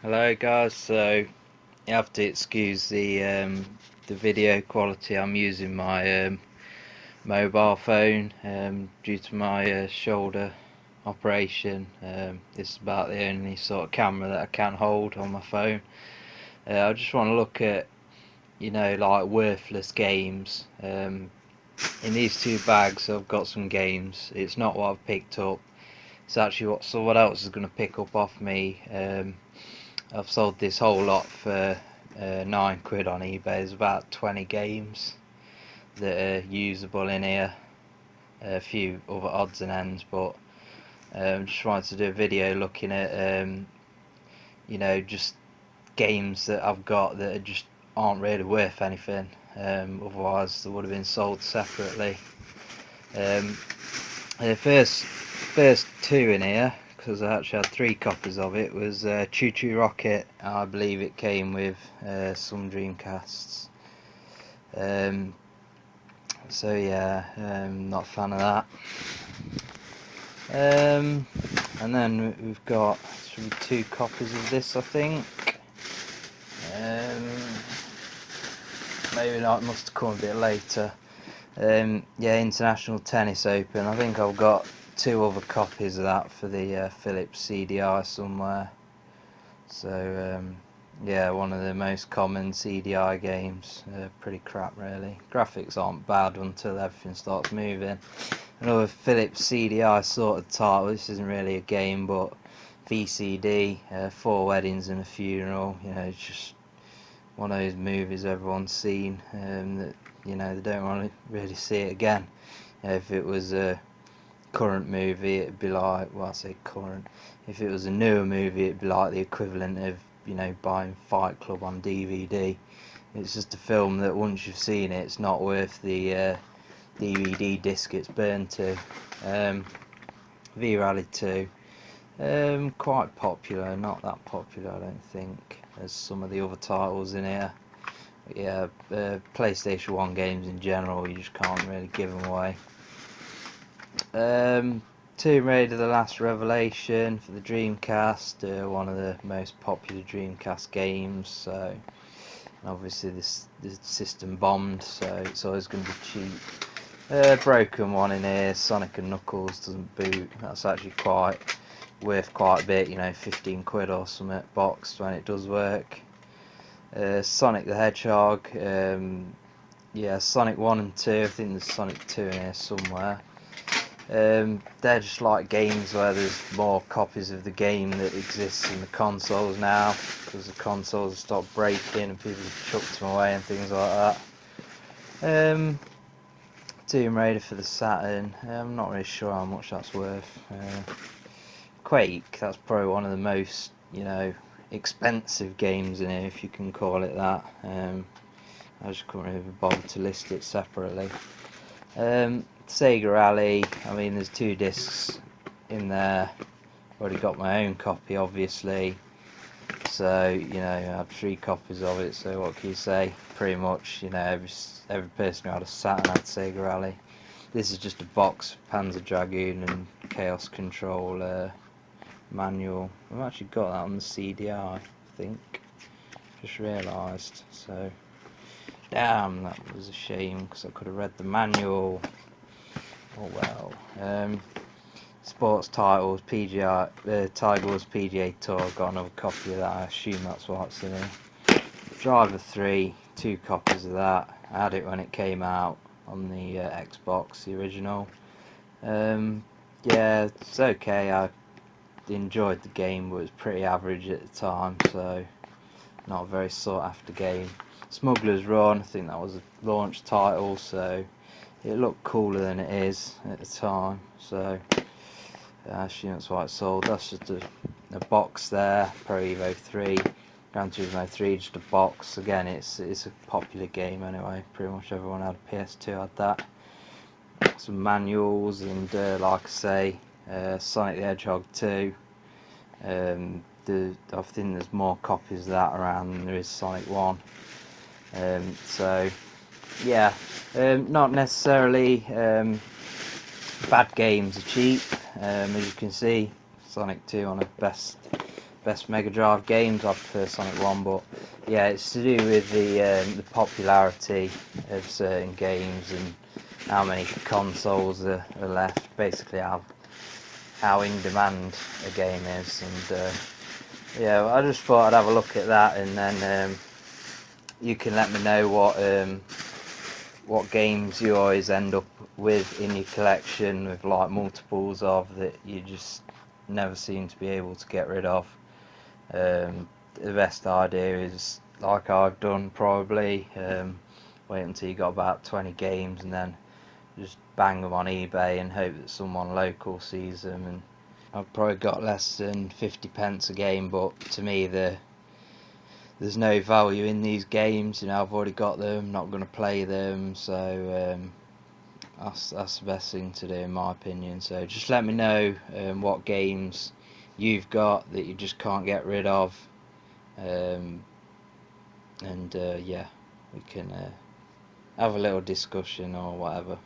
Hello guys, so you have to excuse the video quality. I'm using my mobile phone due to my shoulder operation. This is about the only sort of camera that I can hold on my phone. I just want to look at, like worthless games. In these two bags I've got some games. It's not what I've picked up. It's actually what someone else is going to pick up off me. I've sold this whole lot for £9 on eBay. There's about 20 games that are usable in here, a few other odds and ends, but just wanted to do a video looking at just games that I've got that just aren't really worth anything. Otherwise they would have been sold separately. The first two in here, because I actually had 3 copies of it, was Choo Choo Rocket. I believe it came with some Dreamcasts. So yeah, not a fan of that. And then we've got 2 copies of this, I think. Maybe not, it must have come a bit later. Yeah, International Tennis Open. I think I've got 2 other copies of that for the Philips CDI somewhere. So yeah, one of the most common CDI games. Pretty crap really. Graphics aren't bad until everything starts moving. Another Philips CDI sort of title. This isn't really a game, but VCD, 4 Weddings and a Funeral. It's just one of those movies everyone's seen, that they don't want to really see it again. If it was a current movie, it'd be like, well, I say current, if it was a newer movie, it'd be like the equivalent of buying Fight Club on DVD. It's just a film that once you've seen it, it's not worth the DVD disc it's burned to. V-Rally 2, quite popular, not that popular I don't think as some of the other titles in here. But yeah, PlayStation 1 games in general, you just can't really give them away. Tomb Raider: The Last Revelation for the Dreamcast, one of the most popular Dreamcast games. So, and obviously the system bombed, so it's always going to be cheap. Broken one in here, Sonic and Knuckles doesn't boot. That's actually worth quite a bit, £15 or something boxed when it does work. Sonic the Hedgehog, yeah, Sonic 1 and 2, I think there's Sonic 2 in here somewhere. They're just like games where there's more copies of the game that exists in the consoles now, because the consoles have stopped breaking and people have chucked them away and things like that. Tomb Raider for the Saturn, I'm not really sure how much that's worth. Quake, that's probably one of the most, expensive games in here, if you can call it that. I just couldn't really be bothered to list it separately. Sega Rally, I mean there's 2 discs in there. Already got my own copy obviously, so I had 3 copies of it, so what can you say? Pretty much, every person who had a Saturn had Sega Rally. This is just a box of Panzer Dragoon and Chaos Control manual. I've actually got that on the CDI, I think. Just realised, so damn, that was a shame because I could have read the manual. Oh well. Sports titles, PGA, Tiger Woods PGA Tour, got another copy of that, I assume that's what's in here. Driver 3, 2 copies of that. I had it when it came out on the Xbox, the original. Yeah, it's okay, I enjoyed the game, but it was pretty average at the time, so not a very sought after game. Smuggler's Run, I think that was a launch title, so it looked cooler than it is at the time, so actually that's why it sold. That's just a box there. Pro Evo 3, Gran Turismo 3, just a box. Again, it's a popular game anyway, pretty much everyone had a PS2 had that. Some manuals and like I say, Sonic the Hedgehog 2. I think there's more copies of that around than there is Sonic 1. So yeah, not necessarily bad games are cheap. As you can see, Sonic 2 on the best best Mega Drive games. I prefer Sonic 1, but yeah, it's to do with the popularity of certain games and how many consoles are left. Basically, how in demand a game is, and yeah, I just thought I'd have a look at that, and then you can let me know what games you always end up with in your collection, with like multiples of, that you just never seem to be able to get rid of. The best idea is, like I've done probably, wait until you got about 20 games and then just bang them on eBay and hope that someone local sees them. And I've probably got less than 50 pence a game, but to me there's no value in these games. You know, I've already got them, not going to play them, so that's the best thing to do in my opinion. So just let me know what games you've got that you just can't get rid of, and yeah, we can have a little discussion or whatever.